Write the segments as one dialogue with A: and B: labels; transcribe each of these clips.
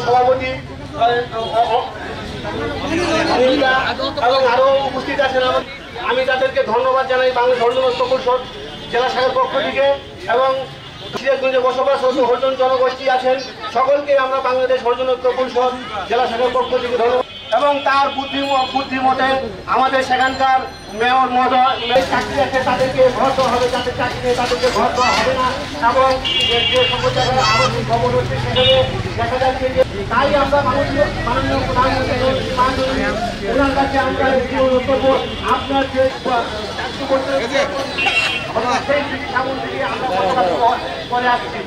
A: সভাপতি এবং আরো উপস্থিত আছেন। আমি তাদেরকে ধন্যবাদ জানাই বাংলাদেশ হরিজন ঐক্য পরিষদ জেলা শাখার পক্ষ থেকে এবং সিরাজগঞ্জে বসবাসরত হরিজন জনগোষ্ঠী আছেন সকলকে আমরা বাংলাদেশ হরিজন ঐক্য পরিষদ জেলা শাখার পক্ষ থেকে ধন্যবাদ। এবং তার বুদ্ধিমতে আমাদের সেখানকার মেয়র মহোদয় চাকরি আছে তাদেরকে ঘর দেওয়া হবে, যাদের চাকরি নেই তাদেরকে ঘর দেওয়া হবে না। এবং যে সকল জায়গায় আবাসিক ভবন হচ্ছে সেখানে দেখা যাচ্ছে যে তাই আমরা মাননীয় প্রধানমন্ত্রী ওনার কাছে আমরা করবো আপনার যে চাকরি করতে সেই সামন থেকে আমরা করে আসছি।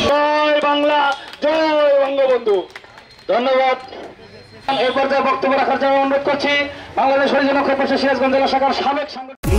A: জয় বাংলা, জয় বঙ্গবন্ধু। ধন্যবাদ। এই পর্যায়ে বক্তব্য রাখার জন্য অনুরোধ করছি বাংলাদেশ হরিজন ঐক্য পরিষদ সিরাজগঞ্জ জেলা শাখার সাবেক সাংগঠনিক